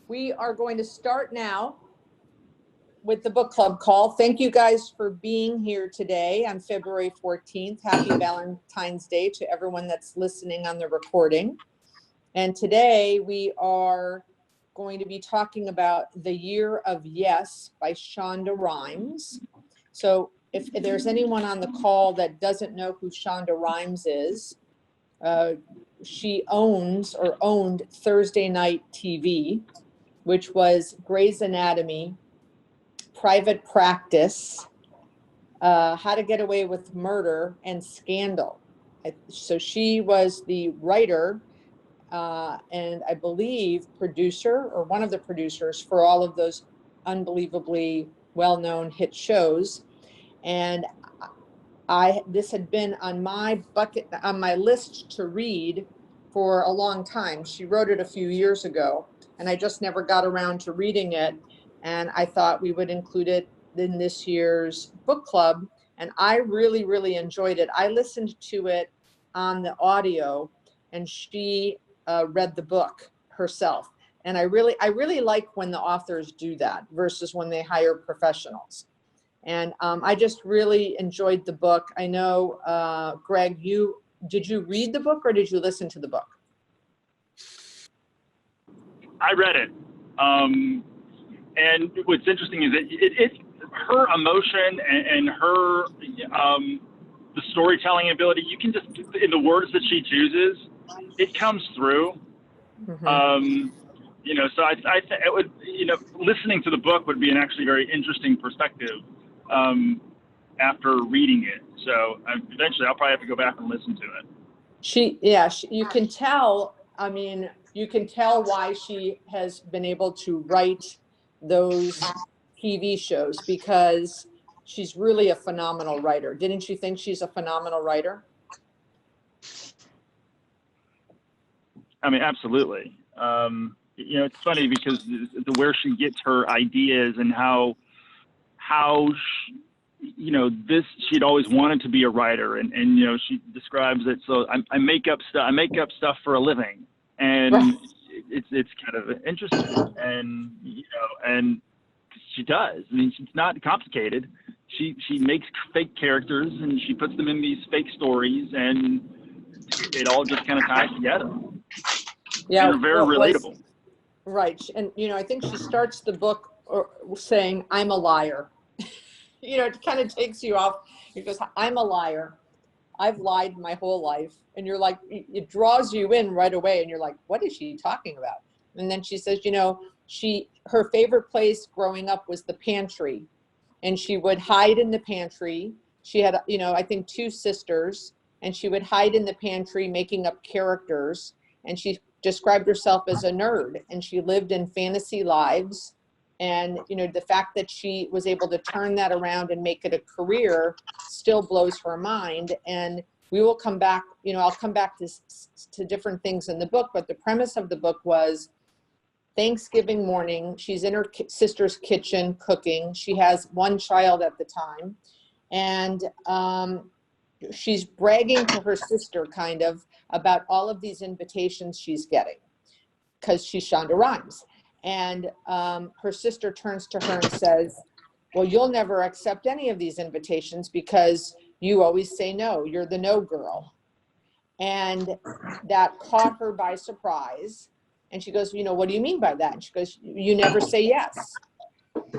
We are going to start now with the book club call. Thank you guys for being here today on February 14th. Happy Valentine's Day to everyone that's listening on the recording. And today we are going to be talking about The Year of Yes by Shonda Rhimes. So if there's anyone on the call that doesn't know who Shonda Rhimes is, she owns or owned Thursday Night TV, which was Grey's Anatomy, Private Practice, How to Get Away with Murder, and Scandal. So she was the writer and I believe producer or one of the producers for all of those unbelievably well-known hit shows. And this had been on my list to read for a long time. She wrote it a few years ago, and I just never got around to reading it. And I thought we would include it in this year's book club. And I really, really enjoyed it. I listened to it on the audio, and she read the book herself. And I really like when the authors do that versus when they hire professionals. And I just really enjoyed the book. I know, Greg, did you read the book or did you listen to the book? I read it. And what's interesting is that her emotion and her, the storytelling ability, you can just, in the words that she chooses, it comes through. Mm-hmm. So I it would, listening to the book would be an actually very interesting perspective after reading it. So eventually I'll probably have to go back and listen to it. You can tell, you can tell why she has been able to write those TV shows, because she's really a phenomenal writer. Didn't you think she's a phenomenal writer? Absolutely. It's funny because where she gets her ideas and how she'd always wanted to be a writer, and she describes it. So I make up stuff for a living, and right. It's kind of interesting, and and she does. It's not complicated. She makes fake characters and she puts them in these fake stories, and it all just kind of ties together. Yeah, and they're very relatable. Right, and I think she starts the book saying, "I'm a liar." It kind of takes you off. She goes, "I'm a liar. I've lied my whole life," and you're like, it draws you in right away, and you're like, "What is she talking about?" And then she says, her favorite place growing up was the pantry, and she would hide in the pantry. She had, I think 2 sisters, and she would hide in the pantry making up characters, and she described herself as a nerd, and she lived in fantasy lives. And, the fact that she was able to turn that around and make it a career still blows her mind. And we will come back, I'll come back to different things in the book, but the premise of the book was Thanksgiving morning. She's in her sister's kitchen cooking. She has 1 child at the time. And she's bragging to her sister kind of about all of these invitations she's getting because she's Shonda Rhimes. And her sister turns to her and says, "Well, you'll never accept any of these invitations because you always say no. You're the no girl." And that caught her by surprise. And she goes, "What do you mean by that?" And she goes, "You never say yes."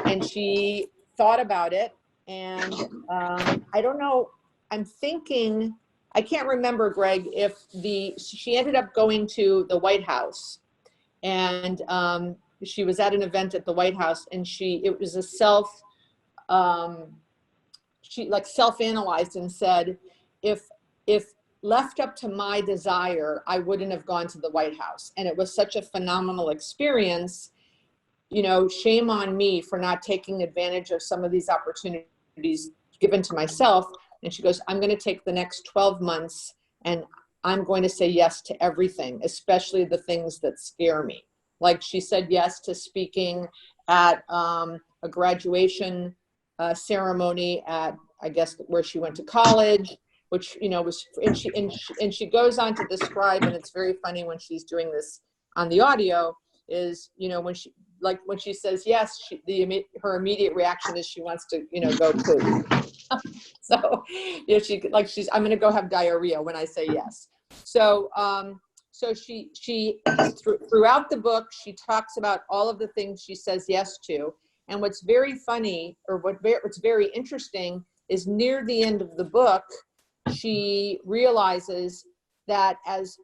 And she thought about it. And I don't know. I'm thinking, I can't remember, Greg, if she ended up going to the White House, and she was at an event at the White House, and it was a she self-analyzed and said, if left up to my desire, I wouldn't have gone to the White House. And it was such a phenomenal experience. Shame on me for not taking advantage of some of these opportunities given to myself. And she goes, "I'm going to take the next 12 months and I'm going to say yes to everything, especially the things that scare me." Like she said yes to speaking at a graduation ceremony at, I guess, where she went to college, which, was, and she goes on to describe, and it's very funny when she's doing this on the audio, is, you know, when she says yes, her immediate reaction is she wants to, you know, go poop. So, you know, I'm going to go have diarrhea when I say yes. So, so throughout the book, she talks about all of the things she says yes to. And what's very funny, or what's very interesting, is near the end of the book, she realizes that as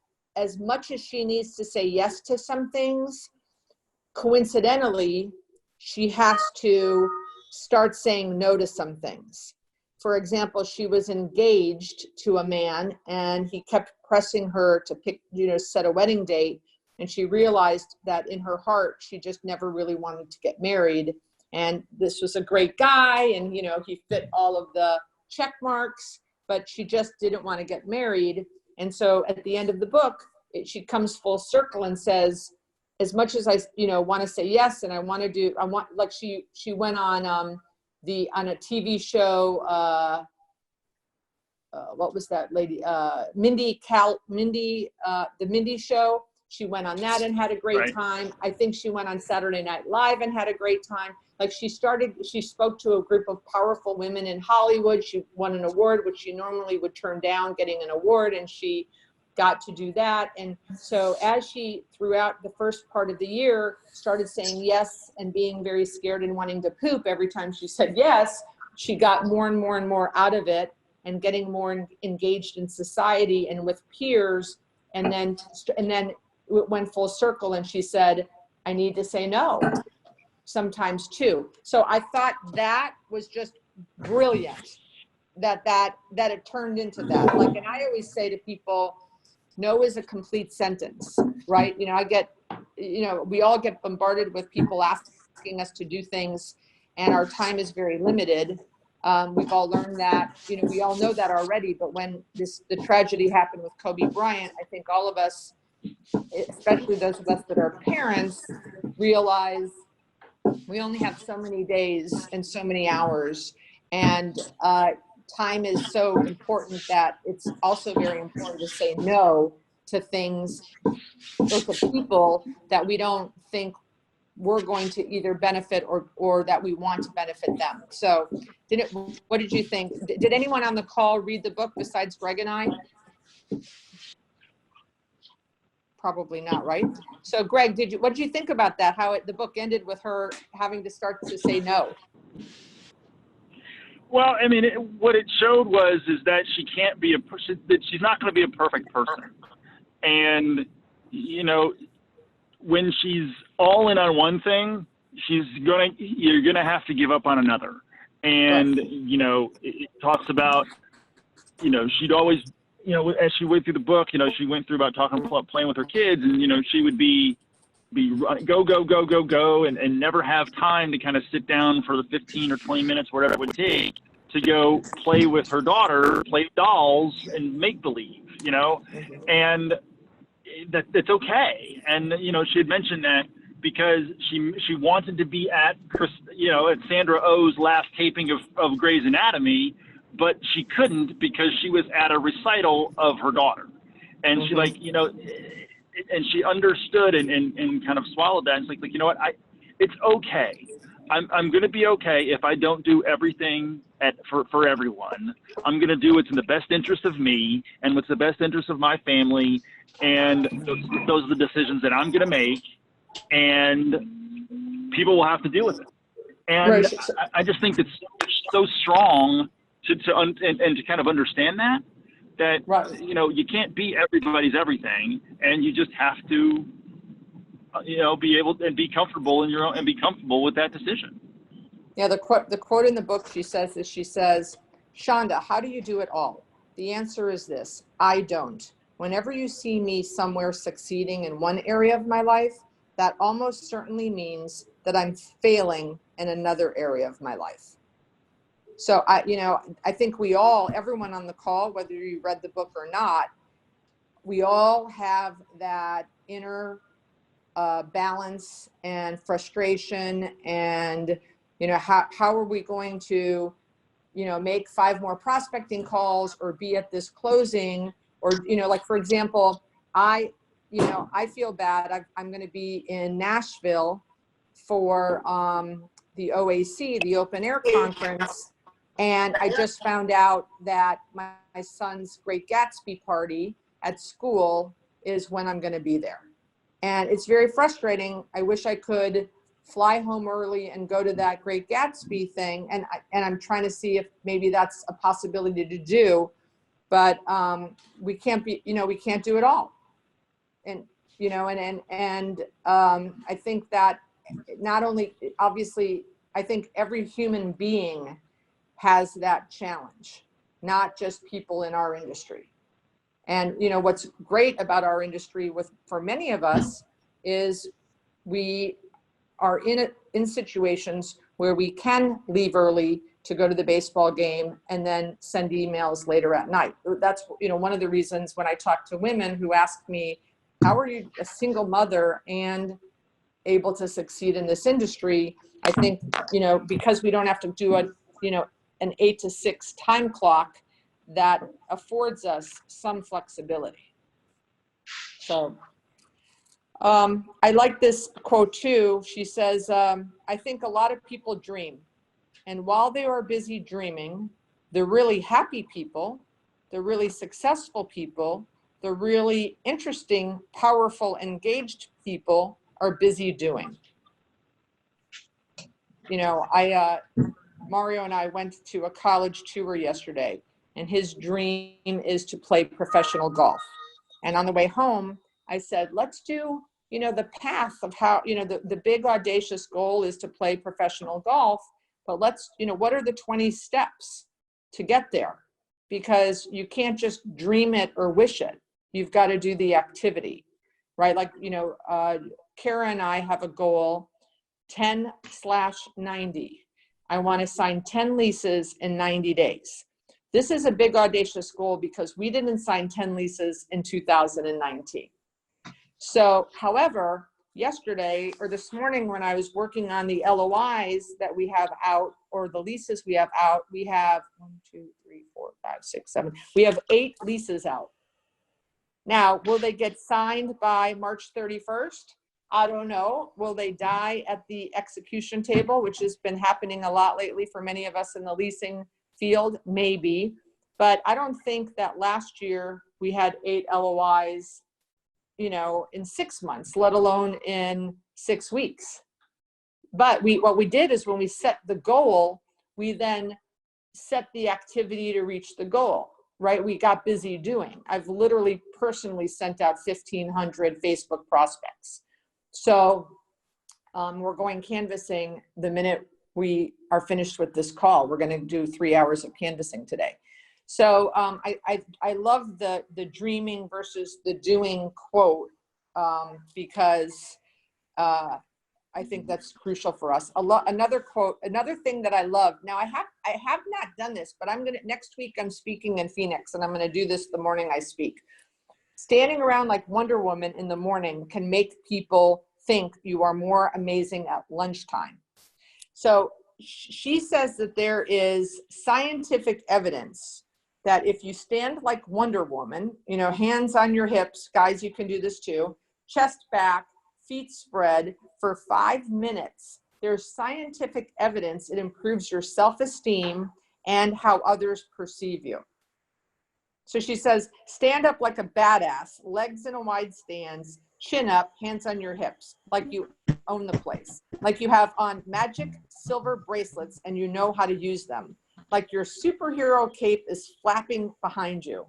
much as she needs to say yes to some things, coincidentally, she has to start saying no to some things. For example, she was engaged to a man and he kept pressing her to pick, you know, set a wedding date. And she realized that in her heart, she just never really wanted to get married. And this was a great guy, and, you know, he fit all of the check marks, but she just didn't want to get married. And so at the end of the book, she comes full circle and says, as much as I, you know, want to say yes, and like she went on on a TV show, what was that lady? The Mindy show. She went on that and had a great time. I think she went on Saturday Night Live and had a great time. Like she spoke to a group of powerful women in Hollywood. She won an award, which she normally would turn down getting an award, and she got to do that. And so as she, throughout the first part of the year, started saying yes and being very scared and wanting to poop every time she said yes, she got more and more and more out of it and getting more engaged in society and with peers. And then it went full circle, and she said, I need to say no sometimes too. So I thought that was just brilliant, that it turned into that. Like, and I always say to people, no is a complete sentence, right? You know, we all get bombarded with people asking us to do things, and our time is very limited. We've all learned that, you know, we all know that already, but when the tragedy happened with Kobe Bryant, I think all of us, especially those of us that are parents, realize we only have so many days and so many hours, and time is so important that it's also very important to say no to things or to people that we don't think we're going to either benefit or that we want to benefit them. So what did you think? Did anyone on the call read the book besides Greg and I? Probably not, right? So Greg, what did you think about that? How the book ended with her having to start to say no? Well, I mean, what it showed is that she can't be that she's not going to be a perfect person. And, you know, when she's all in on one thing, you're going to have to give up on another. And, you know, it talks about, you know, she'd always, you know, as she went through the book, you know, she went through about playing with her kids, and, you know, she would be go, and never have time to kind of sit down for the 15 or 20 minutes, whatever it would take, to go play with her daughter, play dolls and make believe, you know, and that's okay. And, you know, she had mentioned that because she wanted to be at Sandra Oh's last taping of Grey's Anatomy, but she couldn't because she was at a recital of her daughter. And she, like, you know, and she understood and kind of swallowed that. And it's like, you know what, it's okay. I'm going to be okay if I don't do everything for everyone. I'm going to do what's in the best interest of me and what's the best interest of my family. And those are the decisions that I'm going to make, and people will have to deal with it. And right. I just think it's so strong to kind of understand that, right. You know, you can't be everybody's everything, and you just have to, you know, be able and be comfortable in your own and be comfortable with that decision. Yeah, the quote in the book she says, Shonda, how do you do it all? The answer is this: I don't. Whenever you see me somewhere succeeding in one area of my life, that almost certainly means that I'm failing in another area of my life. So I think everyone on the call, whether you read the book or not, we all have that inner balance and frustration, and, you know, how are we going to, you know, make 5 more prospecting calls or be at this closing, or, you know, like, for example, you know, I feel bad. I'm going to be in Nashville for the OAC, the Open Air Conference. And I just found out that my son's Great Gatsby party at school is when I'm going to be there. And it's very frustrating. I wish I could fly home early and go to that Great Gatsby thing. And I'm trying to see if maybe that's a possibility to do, but we can't be, you know, we can't do it all. And, you know, I think that not only, obviously, I think every human being has that challenge, not just people in our industry. And, you know, what's great about our industry for many of us is we are in situations where we can leave early to go to the baseball game and then send emails later at night. That's, you know, one of the reasons when I talk to women who ask me, how are you a single mother and able to succeed in this industry? I think, you know, because we don't have to do an 8 to 6 time clock, that affords us some flexibility. So I like this quote too. She says, I think a lot of people dream, and while they are busy dreaming, the really happy people, the really successful people, the really interesting, powerful, engaged people are busy doing. You know, Mario and I went to a college tour yesterday, and his dream is to play professional golf. And on the way home, I said, let's do, you know, the path of how, you know, the big audacious goal is to play professional golf, but let's, you know, what are the 20 steps to get there? Because you can't just dream it or wish it. You've got to do the activity, right? Like, you know, Kara and I have a goal, 10/90. I want to sign 10 leases in 90 days. This is a big audacious goal because we didn't sign 10 leases in 2019. So, however, yesterday or this morning when I was working on the LOIs that we have out, or the leases we have out, we have 1, 2, 3, 4, 5, 6, 7. We have 8 leases out. Now, will they get signed by March 31st? I don't know. Will they die at the execution table, which has been happening a lot lately for many of us in the leasing field? Maybe. But I don't think that last year we had 8 LOIs, you know, in 6 months, let alone in 6 weeks. But what we did is when we set the goal, we then set the activity to reach the goal, right? We got busy doing. I've literally personally sent out 1,500 Facebook prospects. So we're going canvassing the minute we are finished with this call. We're going to do 3 hours of canvassing today. So I love the dreaming versus the doing quote because I think that's crucial for us. Another quote, another thing that I love. Now I have not done this, but next week I'm speaking in Phoenix, and I'm going to do this the morning I speak. Standing around like Wonder Woman in the morning can make people think you are more amazing at lunchtime. So she says that there is scientific evidence that if you stand like Wonder Woman, you know, hands on your hips, guys, you can do this too, chest back, feet spread for 5 minutes, there's scientific evidence it improves your self-esteem and how others perceive you. So she says, stand up like a badass, legs in a wide stance, chin up, hands on your hips, like you own the place, like you have on magic silver bracelets and you know how to use them, like your superhero cape is flapping behind you.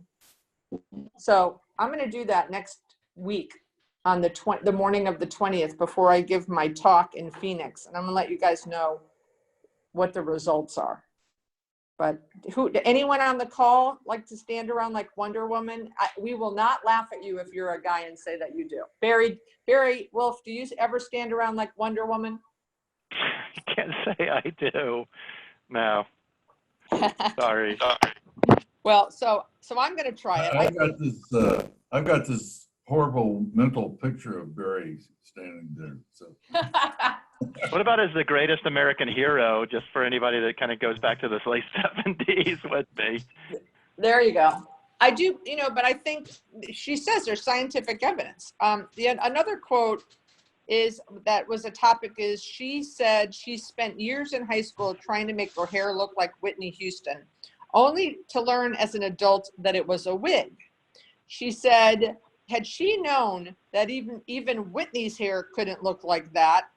So I'm going to do that next week on the morning of the 20th before I give my talk in Phoenix, and I'm going to let you guys know what the results are. But anyone on the call like to stand around like Wonder Woman? We will not laugh at you if you're a guy and say that you do. Barry Wolf, do you ever stand around like Wonder Woman? I can't say I do. No. Sorry. Well, so I'm going to try it. I've got this horrible mental picture of Barry standing there. So. What about as the greatest American hero, just for anybody that kind of goes back to the late 70s with me? There you go. I do, but I think she says there's scientific evidence. Another quote is that was a topic is she said she spent years in high school trying to make her hair look like Whitney Houston, only to learn as an adult that it was a wig. She said, had she known that even Whitney's hair couldn't look like that,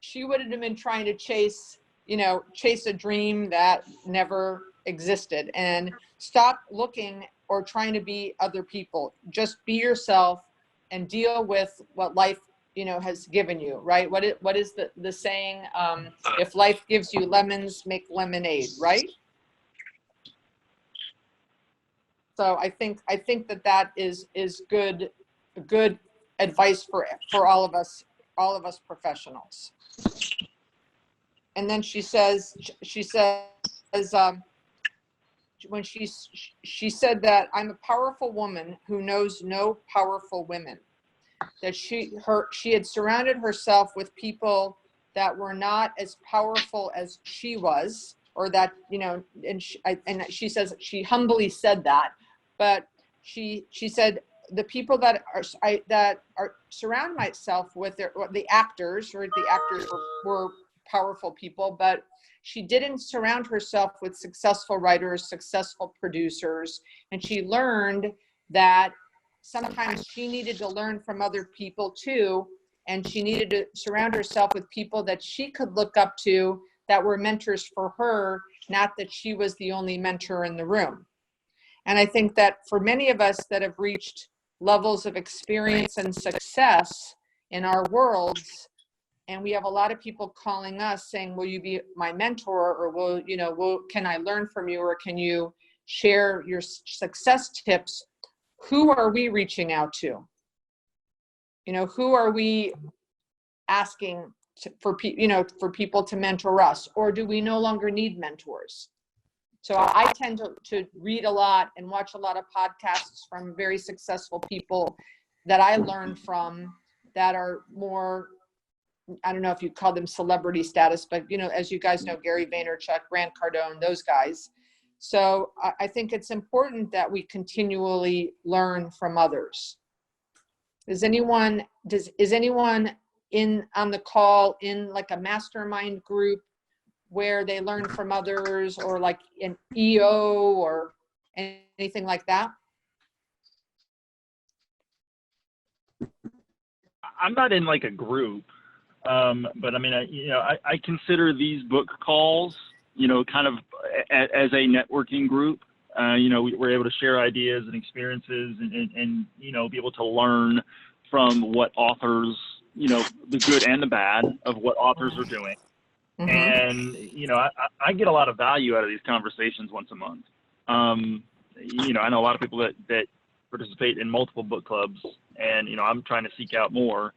she would have been trying to chase a dream that never existed, and stop looking or trying to be other people. Just be yourself and deal with what life has given you, right? What is the saying? If life gives you lemons, make lemonade, right? So I think that is good advice for all of us professionals. And then she says when she said that I'm a powerful woman who knows no powerful women, that she had surrounded herself with people that were not as powerful as she was, or that, and she says she humbly said that, but she said the people that are surround myself with the actors were powerful people, but she didn't surround herself with successful writers, successful producers, and she learned that sometimes she needed to learn from other people too, and she needed to surround herself with people that she could look up to, that were mentors for her, not that she was the only mentor in the room. And I think that for many of us that have reached levels of experience and success in our worlds, and we have a lot of people calling us saying, will you be my mentor, or can I learn from you, or can you share your success tips? Who are we reaching out to? Who are we asking for people to mentor us, or do we no longer need mentors? So I tend to read a lot and watch a lot of podcasts from very successful people that I learn from, that are more, I don't know if you call them celebrity status, but as you guys know, Gary Vaynerchuk, Grant Cardone, those guys. So I think it's important that we continually learn from others. Is anyone on the call in like a mastermind group where they learn from others, or like an EO or anything like that? I'm not in like a group, but I mean, I consider these book calls, kind of as a networking group. We're able to share ideas and experiences, and be able to learn from what authors, the good and the bad of what authors are doing. Mm-hmm. And, I get a lot of value out of these conversations once a month. I know a lot of people that participate in multiple book clubs, and, I'm trying to seek out more,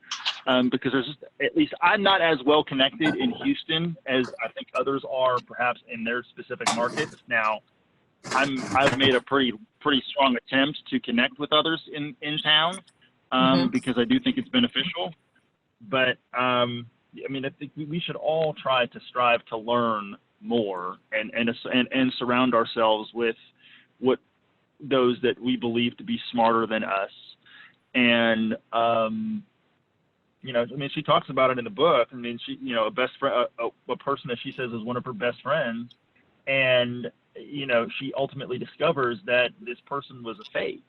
because there's just, at least I'm not as well connected in Houston as I think others are perhaps in their specific markets. Now, I've made a pretty strong attempt to connect with others in town, mm-hmm. because I do think it's beneficial. But, I think we should all try to strive to learn more and surround ourselves with those that we believe to be smarter than us. And, she talks about it in the book. She, a best friend, a person that she says is one of her best friends. And, she ultimately discovers that this person was a fake.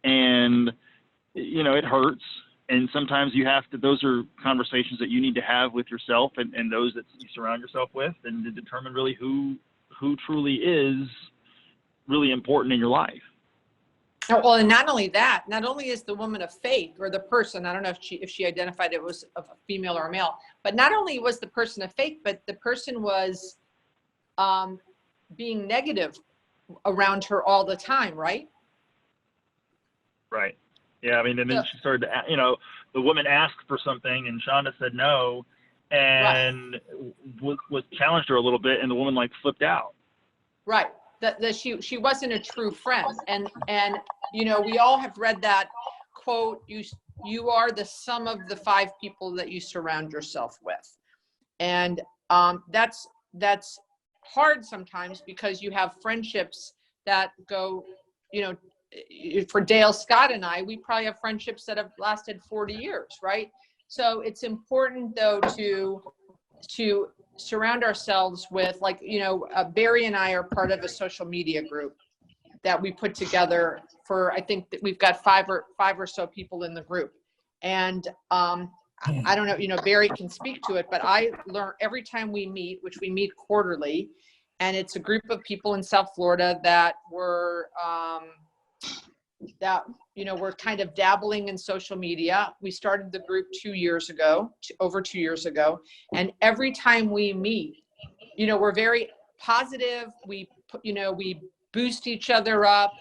And, it hurts. And sometimes you have to, those are conversations that you need to have with yourself and those that you surround yourself with, and to determine really who truly is really important in your life. Well, and not only that, not only is the woman a fake, or the person, I don't know if she identified it was a female or a male, but not only was the person a fake, but the person was being negative around her all the time, right? Right. Yeah, and then she started to, the woman asked for something, and Shonda said no, and right. was challenged her a little bit, and the woman flipped out. Right. That she wasn't a true friend, and we all have read that quote. You are the sum of the 5 people that you surround yourself with, and that's hard sometimes, because you have friendships that go, for Dale Scott and I, we probably have friendships that have lasted 40 years, right? So it's important though to surround ourselves with, like, Barry and I are part of a social media group that we put together for, I think that we've got five or so people in the group. And I don't know, Barry can speak to it, but I learn every time we meet, which we meet quarterly, and it's a group of people in South Florida that were, we're kind of dabbling in social media. We started the group over 2 years ago. And every time we meet, we're very positive. We boost each other up.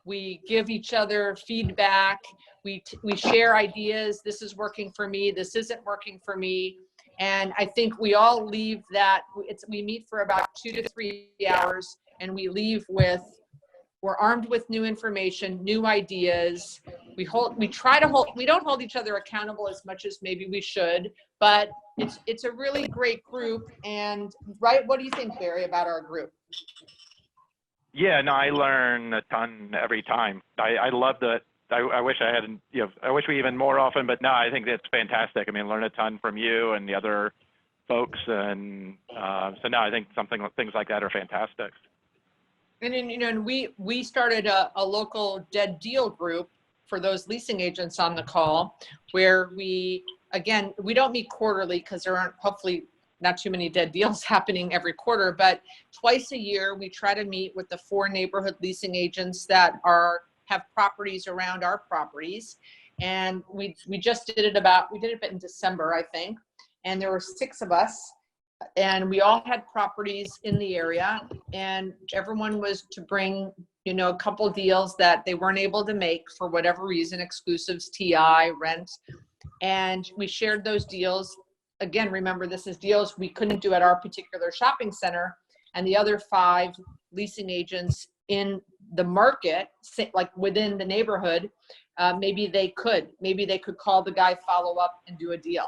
We give each other feedback. We share ideas. This is working for me. This isn't working for me. And I think we all leave that. We meet for about 2 to 3 hours, and we leave with, we're armed with new information, new ideas. We don't hold each other accountable as much as maybe we should, but it's a really great group. And right, what do you think, Barry, about our group? Yeah, no, I learn a ton every time. I love that. I wish I had, I wish we even more often, but no, I think that's fantastic. I mean, learn a ton from you and the other folks. And so no, I think things like that are fantastic. And then, and we started a local dead deal group for those leasing agents on the call, where we don't meet quarterly because there aren't, hopefully, not too many dead deals happening every quarter, but twice a year we try to meet with the 4 neighborhood leasing agents that have properties around our properties. And we just did it in December, I think. And there were 6 of us, and we all had properties in the area, and everyone was to bring, a couple deals that they weren't able to make for whatever reason, exclusives, TI, rent. And we shared those deals. Again, remember, this is deals we couldn't do at our particular shopping center, and the other 5 leasing agents in the market, like within the neighborhood, maybe they could call the guy, follow up, and do a deal.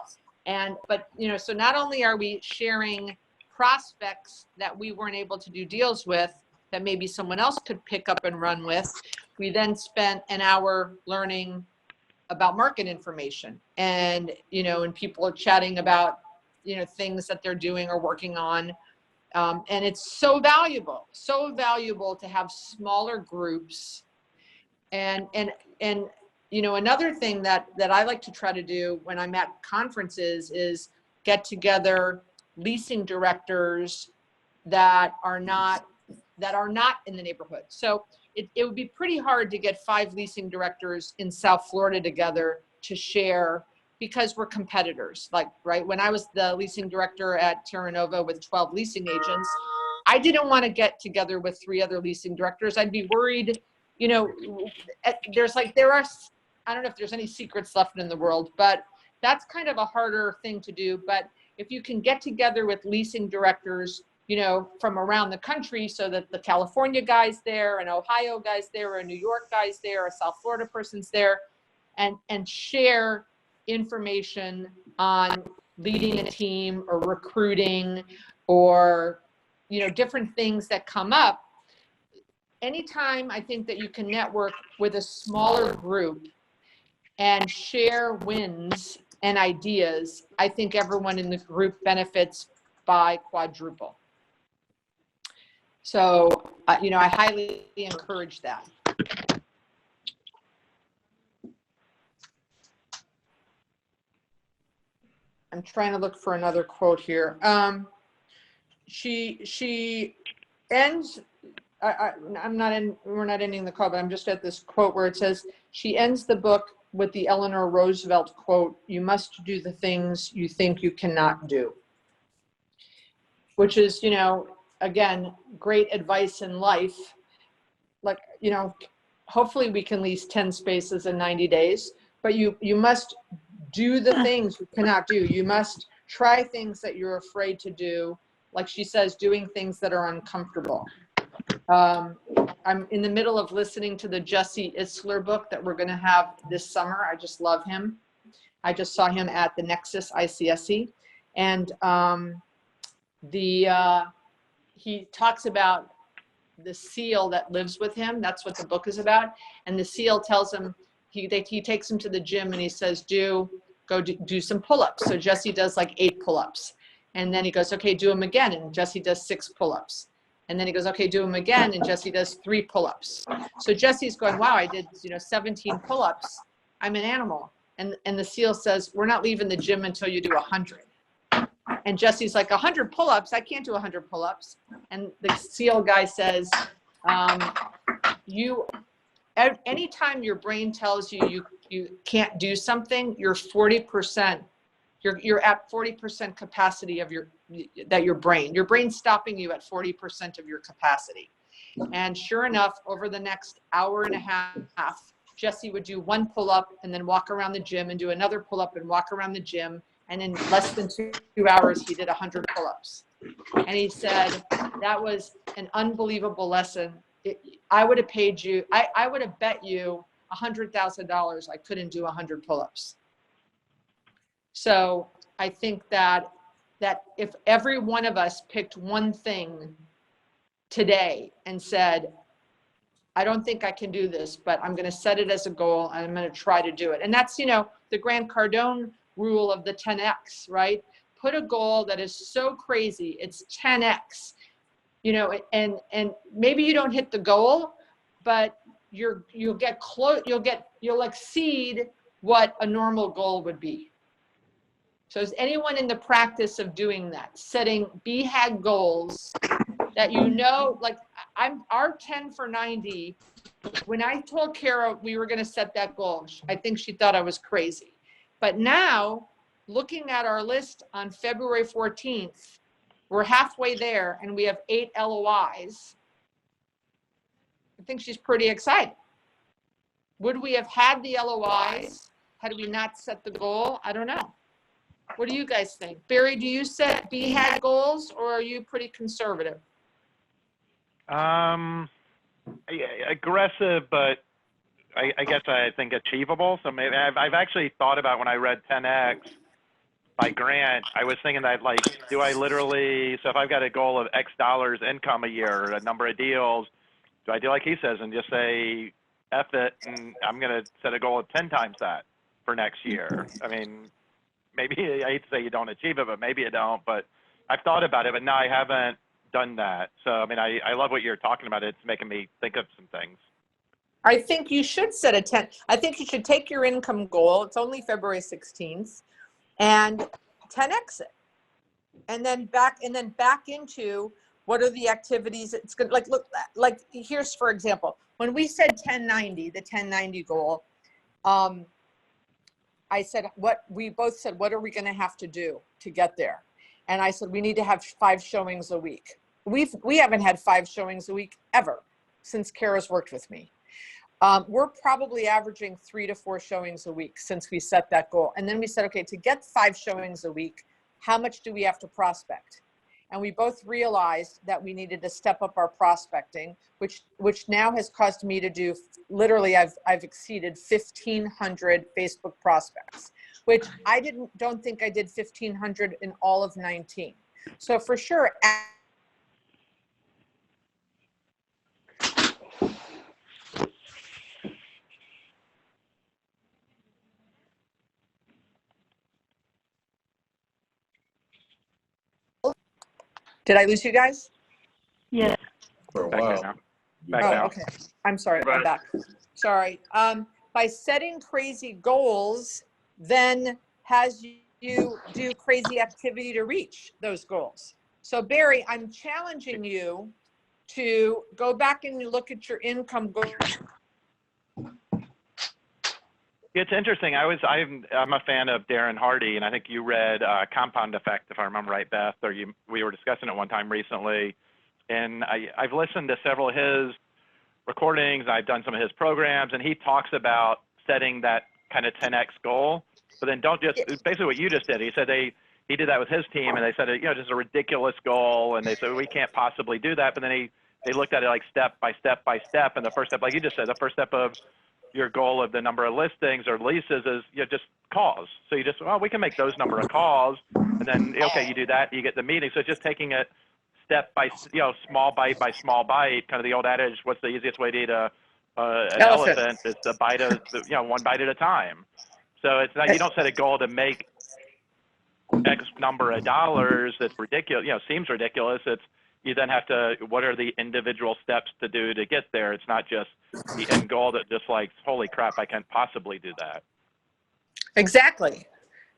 But so not only are we sharing prospects that we weren't able to do deals with, that maybe someone else could pick up and run with, we then spent an hour learning about market information, and and people are chatting about things that they're doing or working on, and it's so valuable to have smaller groups. And another thing that I like to try to do when I'm at conferences is get together leasing directors that are not in the neighborhood. So it would be pretty hard to get 5 leasing directors in South Florida together to share, because we're competitors. Like, right, when I was the leasing director at Terra Nova with 12 leasing agents, I didn't want to get together with 3 other leasing directors. I'd be worried, there are, I don't know if there's any secrets left in the world, but that's kind of a harder thing to do. But if you can get together with leasing directors, from around the country, so that the California guys there, and Ohio guys there, and New York guys there, a South Florida person's there, and share information on leading a team or recruiting, or different things that come up. Anytime I think that you can network with a smaller group and share wins and ideas, I think everyone in the group benefits by quadruple. So, I highly encourage that. I'm trying to look for another quote here. She ends, we're not ending the call, but I'm just at this quote where it says, she ends the book with the Eleanor Roosevelt quote, "You must do the things you think you cannot do," which is, again, great advice in life. Like, hopefully we can lease 10 spaces in 90 days, but you must do the things you cannot do. You must try things that you're afraid to do. Like she says, doing things that are uncomfortable. I'm in the middle of listening to the Jesse Itzler book that we're going to have this summer. I just love him. I just saw him at the Nexus ICSC, and he talks about the seal that lives with him. That's what the book is about. And the seal tells him, he takes him to the gym and he says, go do some pull-ups. So Jesse does like 8 pull-ups. And then he goes, okay, do them again. And Jesse does 6 pull-ups. And then he goes, okay, do them again. And Jesse does 3 pull-ups. So Jesse's going, wow, I did, 17 pull-ups. I'm an animal. And the seal says, we're not leaving the gym until you do 100. And Jesse's like, 100 pull-ups? I can't do 100 pull-ups. And the seal guy says, anytime your brain tells you can't do something, you're 40%. You're at 40% capacity of your brain's stopping you at 40% of your capacity. And sure enough, over the next hour and a half, Jesse would do 1 pull-up and then walk around the gym and do another pull-up and walk around the gym. And in less than 2 hours, he did 100 pull-ups. And he said, that was an unbelievable lesson. I would have paid you, I would have bet you $100,000 I couldn't do 100 pull-ups. So I think that if every one of us picked one thing today and said, I don't think I can do this, but I'm going to set it as a goal and I'm going to try to do it. And that's, the Grant Cardone rule of the 10X, right? Put a goal that is so crazy, it's 10X, and maybe you don't hit the goal, but you'll get close, you'll exceed what a normal goal would be. So is anyone in the practice of doing that, setting BHAG goals that like our 10 for 90, when I told Kara we were going to set that goal, I think she thought I was crazy. But now, looking at our list on February 14th, we're halfway there and we have 8 LOIs. I think she's pretty excited. Would we have had the LOIs had we not set the goal? I don't know. What do you guys think? Barry, do you set BHAG goals or are you pretty conservative? Aggressive, but I guess I think achievable. So maybe I've actually thought about when I read 10X by Grant, I was thinking that do I literally, so if I've got a goal of X dollars income a year, a number of deals, do I do like he says and just say, F it, and I'm going to set a goal of 10 times that for next year? I mean, maybe I hate to say you don't achieve it, but maybe you don't. But I've thought about it, but no, I haven't done that. So, I mean, I love what you're talking about. It's making me think of some things. I think you should set a 10. I think you should take your income goal. It's only February 16th and 10X it. And then back into what are the activities it's good. Like here's, for example, when we said 1090, the 1090 goal, I said, we both said, what are we going to have to do to get there? And I said, we need to have 5 showings a week. We haven't had 5 showings a week ever since Kara's worked with me. We're probably averaging 3 to 4 showings a week since we set that goal. And then we said, okay, to get 5 showings a week, how much do we have to prospect? And we both realized that we needed to step up our prospecting, which now has caused me to do, literally, I've exceeded 1,500 Facebook prospects, which I don't think I did 1,500 in all of 19. So for sure. Did I lose you guys? Yeah. For a Back there while. now. You Back got now. Okay. I'm sorry. I'm back. Sorry. By setting crazy goals, then has you do crazy activity to reach those goals. So Barry, I'm challenging you to go back and look at your income goal. It's interesting. I'm a fan of Darren Hardy, and I think you read Compound Effect, if I remember right, Beth, or we were discussing it one time recently. And I've listened to several of his recordings. I've done some of his programs, and he talks about setting that kind of 10X goal. But then don't just basically what you just did. He said he did that with his team, and they said just a ridiculous goal, and they said we can't possibly do that. But then they looked at it like step by step by step, and the first step, like you just said, the first step of your goal of the number of listings or leases is just calls. So you we can make those number of calls, and then okay, you do that, you get the meeting. So it's just taking it step by, small bite by small bite, kind of the old adage, what's the easiest way to eat an Elephant. elephant? Is to bite one bite at a time. So it's not, you don't set a goal to make X number of dollars. That's ridiculous, seems ridiculous. It's, you then have to, what are the individual steps to do to get there? It's not just the end goal that just like, holy crap, I can't possibly do that. Exactly.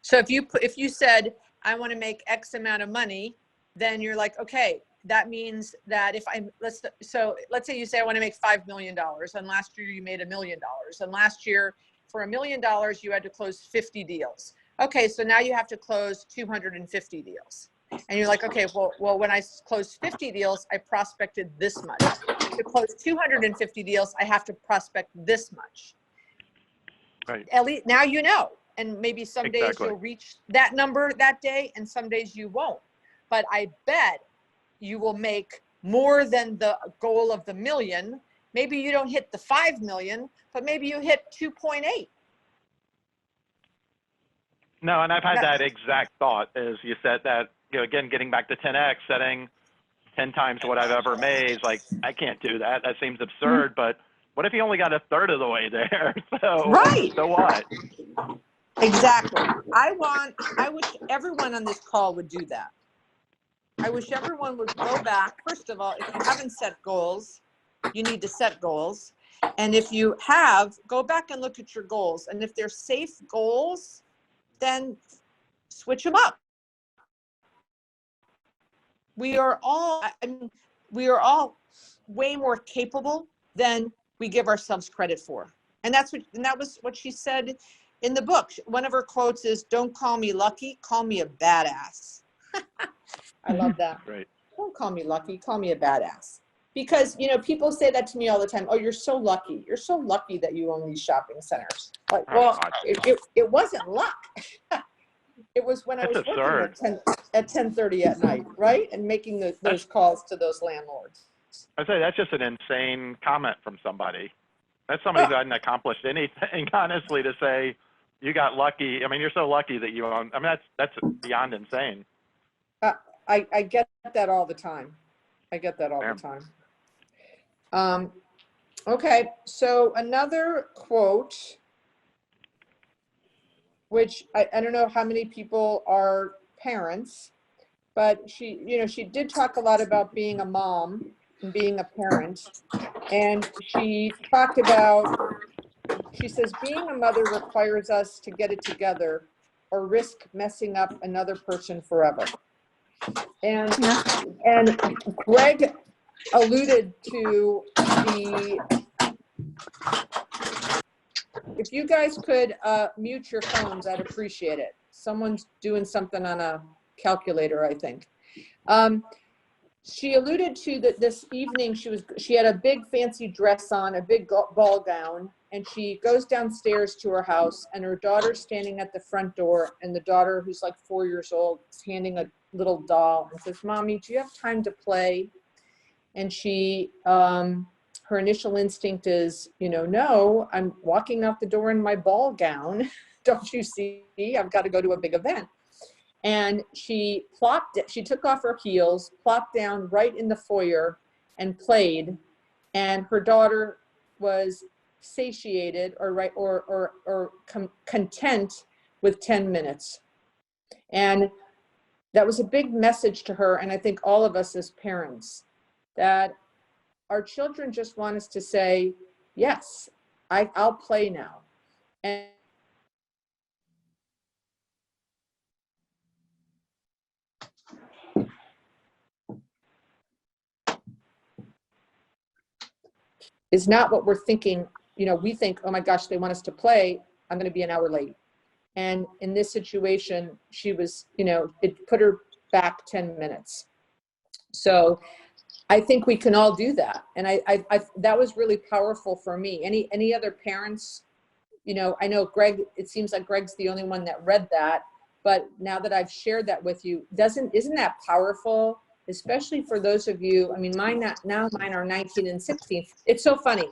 So if you said, I want to make X amount of money, then you're like, okay, that means that if let's say you say I want to make $5 million, and last year you made $1 million, and last year for $1 million you had to close 50 deals. Okay, so now you have to close 250 deals, and you're like, okay, well when I closed 50 deals, I prospected this much. To close 250 deals, I have to prospect this much. Right. At least now you know, and maybe some days Exactly. you'll reach that number that day, and some days you won't. But I bet you will make more than the goal of the million. Maybe you don't hit the 5 million, but maybe you hit 2.8. No, and I've had that exact thought, as you said that, again, getting back to 10X, setting 10 times what I've ever made, is like, I can't do that. That seems absurd, but what if you only got a third of the way there? So, right. So what? Exactly. I wish everyone on this call would do that. I wish everyone would go back. First of all, if you haven't set goals, you need to set goals. And if you have, go back and look at your goals. And if they're safe goals, then switch them up. We are all way more capable than we give ourselves credit for. And that was what she said in the book. One of her quotes is, "Don't call me lucky, call me a badass." I love that. Right. Don't call me lucky, call me a badass. Because, people say that to me all the time. Oh, you're so lucky. You're so lucky that you own these shopping centers. Like, well, it wasn't luck. It was when I was working at 10:30 at night, right? And making those calls to those landlords. I'd say that's just an insane comment from somebody. That's somebody who hadn't accomplished anything, honestly, to say you got lucky. I mean, you're so lucky that you own. I mean, that's beyond insane. I get that all the time. I get that all the time. Okay, so another quote, which I don't know how many people are parents, but she did talk a lot about being a mom and being a parent. And she talked about, she says, being a mother requires us to get it together or risk messing up another person forever. And Greg alluded to if you guys could mute your phones, I'd appreciate it. Someone's doing something on a calculator, I think. She alluded to that this evening she had a big fancy dress on, a big ball gown, and she goes downstairs to her house, and her daughter's standing at the front door, and the daughter, who's like 4 years old, is handing a little doll and says, "Mommy, do you have time to play?" And she, her initial instinct is, no, I'm walking out the door in my ball gown. Don't you see? I've got to go to a big event. And she took off her heels, plopped down right in the foyer and played. And her daughter was satiated or content with 10 minutes. And that was a big message to her. And I think all of us as parents, that our children just want us to say, yes, I'll play now. And is not what we're thinking. We think, oh my gosh, they want us to play, I'm going to be an hour late. And in this situation, she was, it put her back 10 minutes. So I think we can all do that. And I that was really powerful for me. Any other parents, I know Greg, it seems like Greg's the only one that read that, but now that I've shared that with you, isn't that powerful? Especially for those of you, I mean, mine are 19 and 16. It's so funny.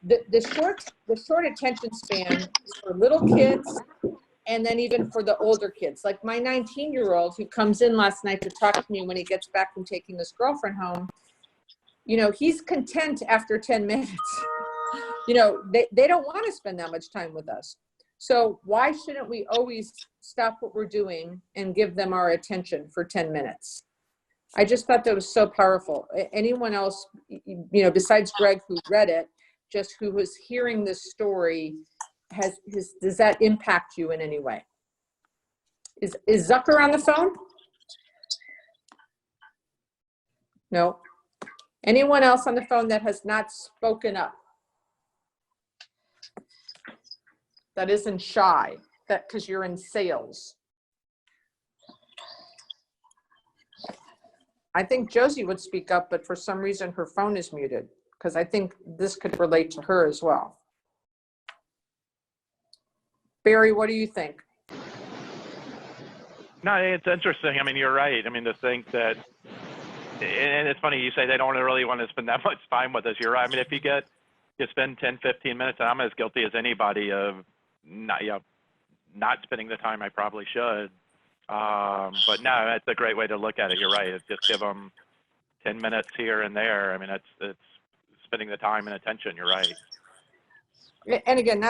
The short attention span is for little kids And then even for the older kids, like my 19-year-old who comes in last night to talk to me when he gets back from taking his girlfriend home, he's content after 10 minutes. They don't want to spend that much time with us. So why shouldn't we always stop what we're doing and give them our attention for 10 minutes? I just thought that was so powerful. Anyone else, besides Greg who read it, just who was hearing this story, does that impact you in any way? Is Zucker on the phone? No. Anyone else on the phone that has not spoken up? That isn't shy, because you're in sales. I think Josie would speak up, but for some reason her phone is muted, because I think this could relate to her as well. Barry, what do you think? No, it's interesting. I mean, you're right. I mean, to think that, and it's funny you say they don't really want to spend that much time with us. You're right. I mean, if you spend 10, 15 minutes, and I'm as guilty as anybody of not spending the time I probably should. But no, that's a great way to look at it. You're right. It's just give them 10 minutes here and there. I mean, it's spending the time and attention. You're right. And again,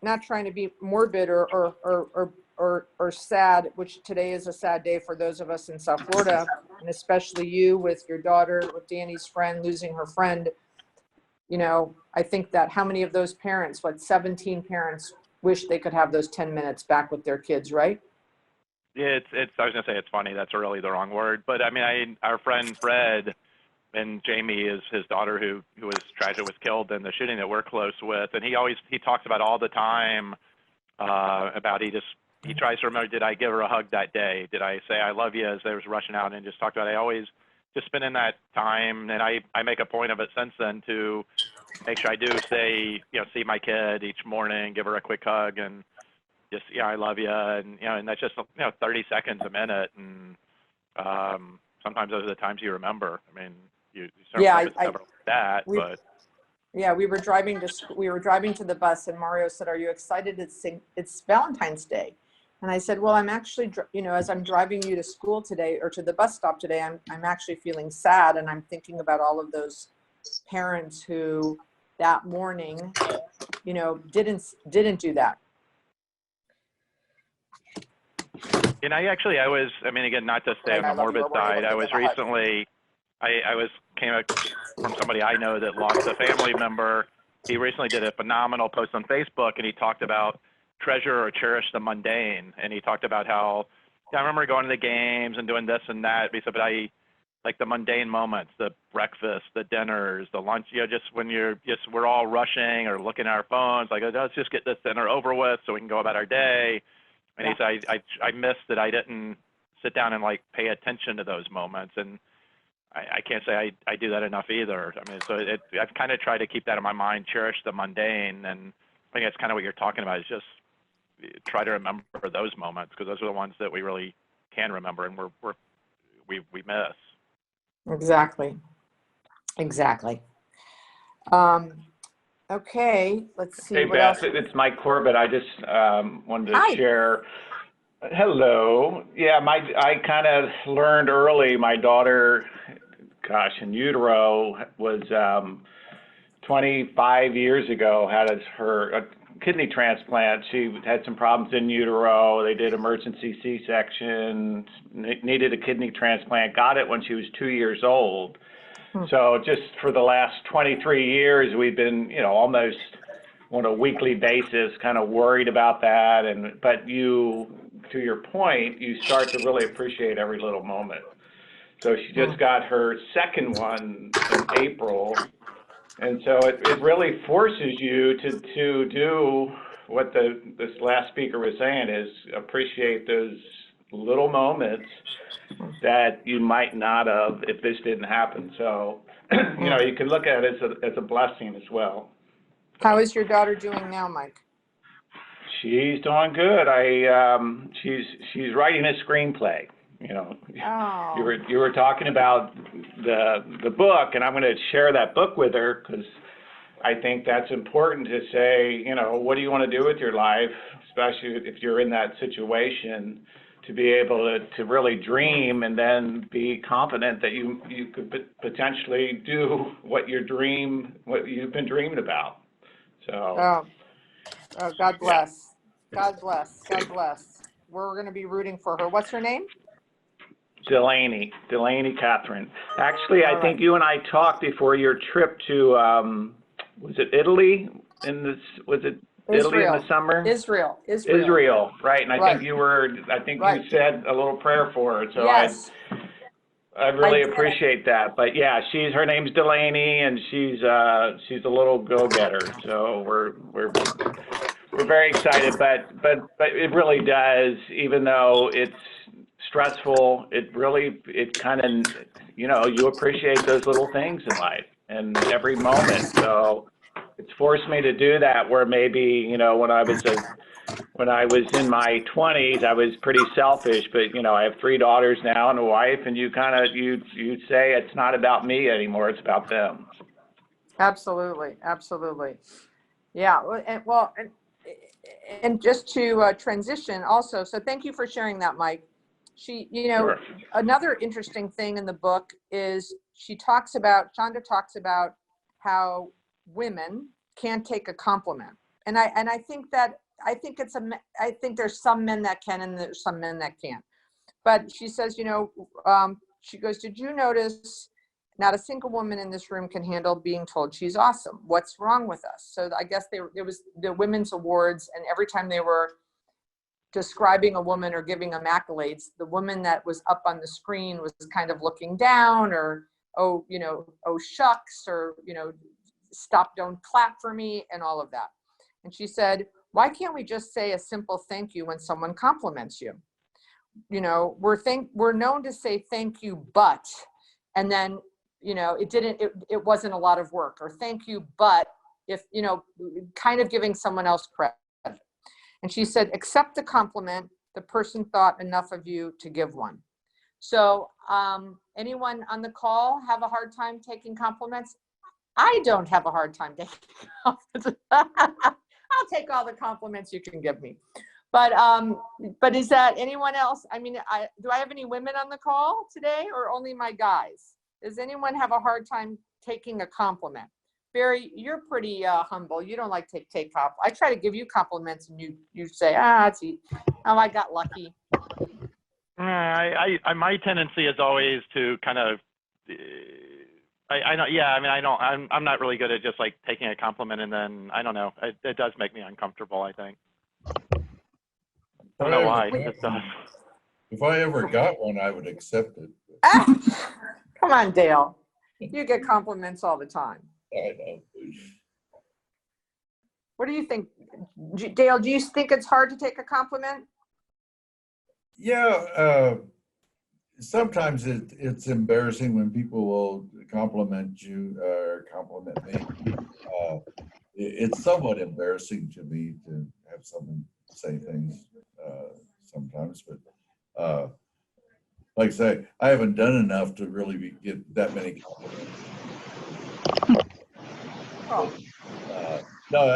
not trying to be morbid or sad, which today is a sad day for those of us in South Florida, and especially you with your daughter, with Danny's friend losing her friend. I think that how many of those parents, 17 parents, wish they could have those 10 minutes back with their kids, right? Yeah, I was gonna say it's funny. That's really the wrong word, but I mean, our friend Fred and Jamie is his daughter who was tragic, was killed in the shooting that we're close with, and he talks about all the time about he tries to remember, did I give her a hug that day? Did I say I love you as they was rushing out, and just talked about, I always just spending that time, and I make a point of it since then to make sure I do say, see my kid each morning, give her a quick hug, and just, I love you, and and that's just 30 seconds, a minute, and sometimes those are the times you remember. I mean, you certainly never like that, but yeah, we were driving to the bus, and Mario said, "Are you excited? It's Valentine's Day." And I said, "Well, I'm actually, as I'm driving you to school today or to the bus stop today, I'm actually feeling sad, and I'm thinking about all of those parents who that morning, didn't do that." And I was, again, not to stay on the morbid side, I was recently, came from somebody I know that lost a family member. He recently did a phenomenal post on Facebook, and he talked about treasure or cherish the mundane. And he talked about how, I remember going to the games and doing this and that, but I like the mundane moments, the breakfast, the dinners, the lunch, just when we're all rushing or looking at our phones, like, let's just get this dinner over with so we can go about our day. And he said, I missed that I didn't sit down and pay attention to those moments. And I can't say I do that enough either. So I've kind of tried to keep that in my mind, cherish the mundane. And I think that's kind of what you're talking about, is just try to remember those moments, because those are the ones that we really can remember and we miss. Exactly. Okay, let's see. Hey, what Beth, else? it's Mike Corbett. I just wanted to Hi. share. Hello. Yeah, I kind of learned early. My daughter, in utero, was 25 years ago, had her kidney transplant. She had some problems in utero. They did emergency C-section, needed a kidney transplant, got it when she was 2 years old. So just for the last 23 years, we've been, almost on a weekly basis, kind of worried about that. But to your point, you start to really appreciate every little moment. So she just got her second one in April. And so it really forces you to do what this last speaker was saying, is appreciate those little moments that you might not have if this didn't happen. So, you can look at it as a blessing as well. How is your daughter doing now, Mike? She's doing good. She's writing a screenplay. You were talking about the book, and I'm going to share that book with her, because I think that's important to say, what do you want to do with your life? especially if you're in that situation, to be able to really dream and then be confident that you could potentially do what you've been dreaming about. So, God yeah. bless. God bless. God bless. We're going to be rooting for her. What's her name? Delaney Catherine. Actually, I All think right. you and I talked before your trip to, was it Italy Italy in the summer? Israel. Right. And I Right. think you Right. said a little prayer for her. So Yes, I I really did. appreciate that. But yeah, her name's Delaney, and she's a little go-getter. So we're very excited, but it really does, even though it's stressful, it kind of, you appreciate those little things in life and every moment. So it's forced me to do that, where maybe, when I was in my 20s, I was pretty selfish, but I have 3 daughters now and a wife, and you say it's not about me anymore, it's about them. Absolutely. Yeah. And just to transition also, so thank you for sharing that, Mike. Sure. Another interesting thing in the book is Shonda talks about how women can't take a compliment. And I think there's some men that can and there's some men that can't. But she says, she goes, did you notice not a single woman in this room can handle being told she's awesome? What's wrong with us? So I guess there was the women's awards, and every time they were describing a woman or giving them accolades, the woman that was up on the screen was kind of looking down, or, oh shucks, or, stop, don't clap for me, and all of that. And she said, why can't we just say a simple thank you when someone compliments you? We're known to say thank you, but, and then, it wasn't a lot of work, or thank you, but if, kind of giving someone else credit. And she said, accept the compliment. The person thought enough of you to give one. So anyone on the call have a hard time taking compliments? I don't have a hard time taking compliments. I'll take all the compliments you can give me. But is that anyone else? I mean, do I have any women on the call today, or only my guys? Does anyone have a hard time taking a compliment? Barry, you're pretty humble. You don't like to take compliments. I try to give you compliments, and you say, I got lucky. My tendency is always to kind of, I'm not really good at just like taking a compliment, and then I don't know. It does make me uncomfortable, I think. I don't know why. It does. If I ever got one, I would accept it. Come on, Dale. You get compliments all the time. I know. What do you think, Dale? Do you think it's hard to take a compliment? Yeah, sometimes it's embarrassing when people will compliment you or compliment me. It's somewhat embarrassing to me to have someone say things sometimes, but like I say, I haven't done enough to really get that many compliments. Oh. No,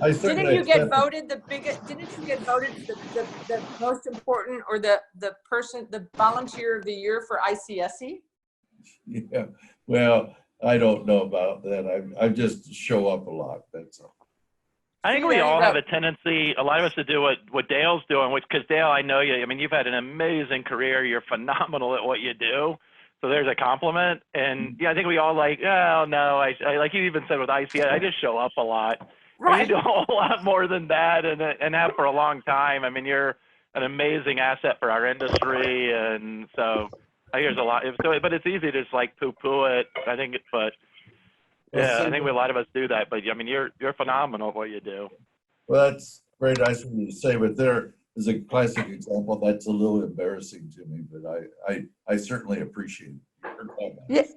I certainly didn't you get voted the biggest? Didn't you get voted the most important, or the volunteer of the year for ICSE? Yeah, well, I don't know about that. I just show up a lot. That's all. I think we all have a tendency, a lot of us, to do what Dale's doing, because Dale, I know you. I mean, you've had an amazing career. You're phenomenal at what you do. So there's a compliment, and yeah, I think we all like, oh no, I like you even said with ICS, I just show up a lot. Right. You do a whole lot more than that, and have for a long time. I mean, you're an amazing asset for our industry, and so I think there's a lot. But it's easy to just like poo-poo it. I think, but yeah, I think a lot of us do that. But I mean, you're phenomenal at what you do. Well, that's very nice of you to say, but there is a classic example that's a little embarrassing to me, but I certainly appreciate it.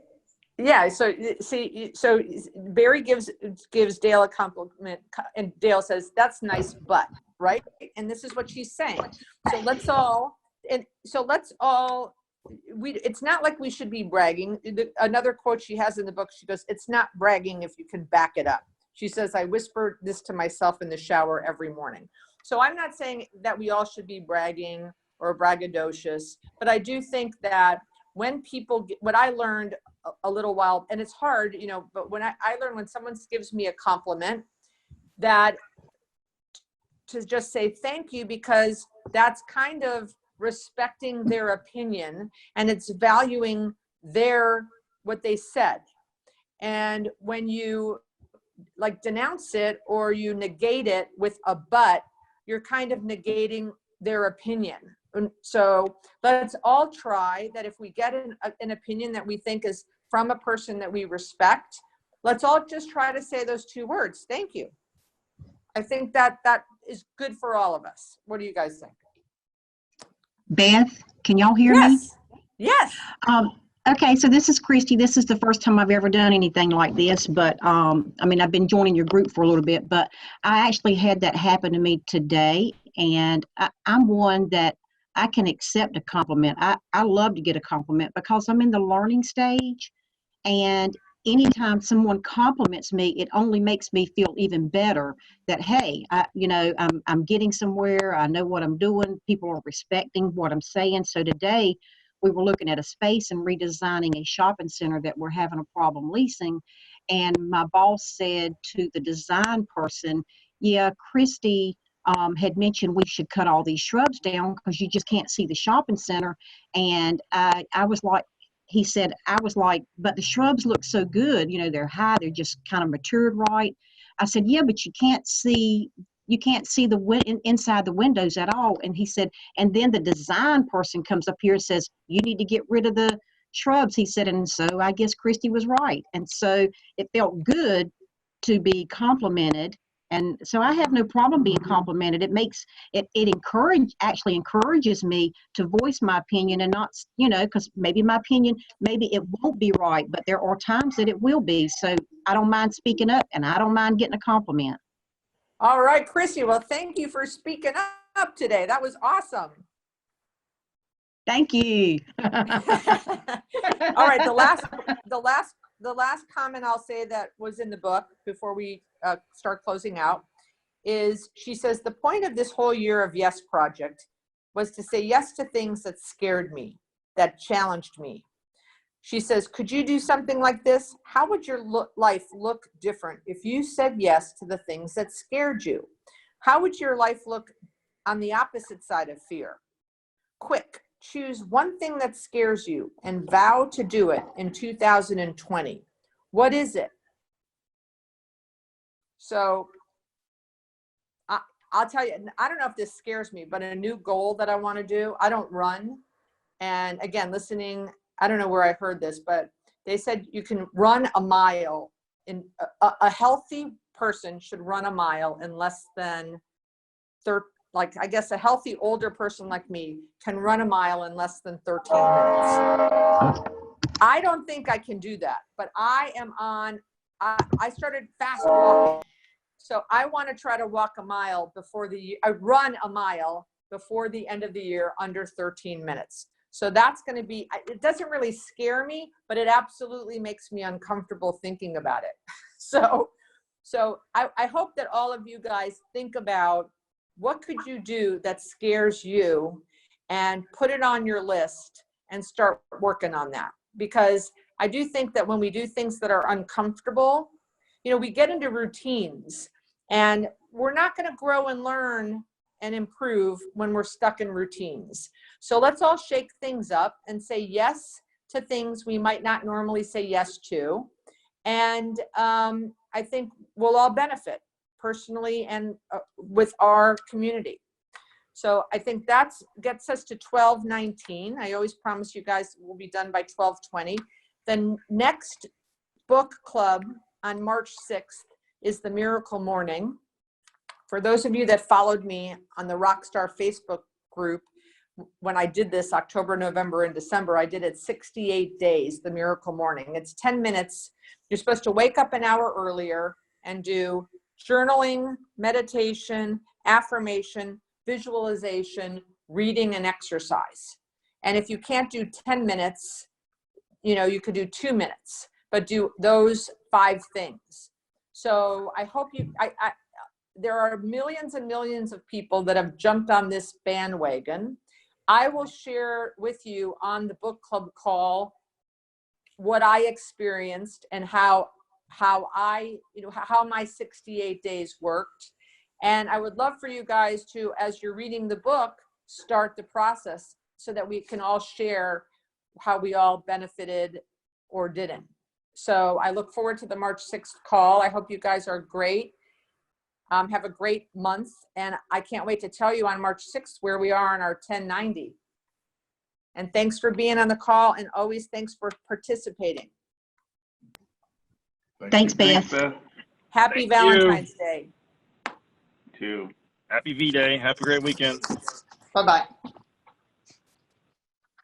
Yeah. So see, so Barry gives Dale a compliment, and Dale says, "That's nice, but," right? And this is what she's saying. So let's all. It's not like we should be bragging. Another quote she has in the book, she goes, "It's not bragging if you can back it up." She says, "I whisper this to myself in the shower every morning." So I'm not saying that we all should be bragging or braggadocious, but I do think that when people get, what I learned a little while, and it's hard, you know, but when I learned when someone gives me a compliment, that to just say thank you, because that's kind of respecting their opinion and it's valuing what they said. And when you like denounce it or you negate it with a but, you're kind of negating their opinion. And so let's all try that. If we get an opinion that we think is from a person that we respect, let's all just try to say those two words, thank you. I think that is good for all of us. What do you guys think? Beth, can y'all hear me? Yes. Okay, so this is Christy. This is the first time I've ever done anything like this, but I mean, I've been joining your group for a little bit, but I actually had that happen to me today, and I'm one that I can accept a compliment. I love to get a compliment because I'm in the learning stage, and anytime someone compliments me, it only makes me feel even better that, hey, I'm getting somewhere. I know what I'm doing. People are respecting what I'm saying. So today we were looking at a space and redesigning a shopping center that we're having a problem leasing. And my boss said to the design person, yeah, Christy had mentioned we should cut all these shrubs down because you just can't see the shopping center. And I was like, he said, I was like, but the shrubs look so good. You know, they're high. They're just kind of matured right. I said, yeah, but you can't see the inside the windows at all. And he said, and then the design person comes up here and says, you need to get rid of the shrubs. He said, and so I guess Christy was right. And so it felt good to be complimented. And so I have no problem being complimented. It makes it actually encourages me to voice my opinion and not, you know, because maybe my opinion, maybe it won't be right, but there are times that it will be. So I don't mind speaking up and I don't mind getting a compliment. All right, Christy. Well, thank you for speaking up today. That was awesome. Thank you. All right. The last comment I'll say that was in the book before we start closing out is, she says, the point of this whole Year of Yes project was to say yes to things that scared me, that challenged me. She says, could you do something like this? How would your life look different if you said yes to the things that scared you? How would your life look on the opposite side of fear? Quick, choose one thing that scares you and vow to do it in 2020. What is it? So I'll tell you, I don't know if this scares me, but a new goal that I want to do, I don't run. And again, listening, I don't know where I heard this, but they said you can run a mile in a healthy person should run a mile in less than 30, like I guess a healthy older person like me can run a mile in less than 13 minutes. I don't think I can do that, but I started fast walking. So I want to try to walk a mile run a mile before the end of the year under 13 minutes. So that's going to be, it doesn't really scare me, but it absolutely makes me uncomfortable thinking about it. So I hope that all of you guys think about what could you do that scares you and put it on your list and start working on that. Because I do think that when we do things that are uncomfortable, you know, we get into routines and we're not going to grow and learn and improve when we're stuck in routines. So let's all shake things up and say yes to things we might not normally say yes to. And I think we'll all benefit personally and with our community. So I think that gets us to 12:19. I always promise you guys we'll be done by 12:20. The next book club on March 6th is the Miracle Morning. For those of you that followed me on the Rockstar Facebook group, when I did this October, November, and December, I did it 68 days, the Miracle Morning. It's 10 minutes. You're supposed to wake up an hour earlier and do journaling, meditation, affirmation, visualization, reading, and exercise. And if you can't do 10 minutes, you know, you could do 2 minutes, but do those 5 things. So I hope there are millions and millions of people that have jumped on this bandwagon. I will share with you on the book club call what I experienced and how I, how my 68 days worked. And I would love for you guys to, as you're reading the book, start the process so that we can all share how we all benefited or didn't. So I look forward to the March 6th call. I hope you guys are great. Have a great month. And I can't wait to tell you on March 6th where we are on our 1090. And thanks for being on the call, and always thanks for participating. Thanks, Beth. Thanks, Beth. Happy Thank Valentine's Day. Too. Happy V-Day. Have a great weekend. Bye-bye.